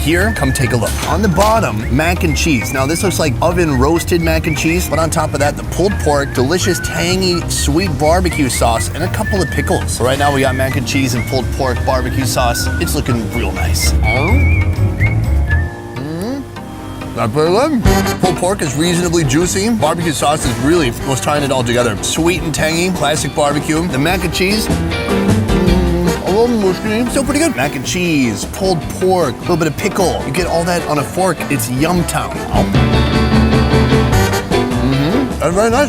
Here, come take a look. On the bottom, mac and cheese. Now this looks like oven roasted mac and cheese, but on top of that, the pulled pork, delicious, tangy, sweet barbecue sauce, and a couple of pickles. So right now we got mac and cheese and pulled pork barbecue sauce. It's looking real nice. Not very good. Pulled pork is reasonably juicy. Barbecue sauce is really what's tying it all together. Sweet and tangy, classic barbecue. The mac and cheese, a little mushy, still pretty good. Mac and cheese, pulled pork, a little bit of pickle. You get all that on a fork. It's Yum Town. That's very nice.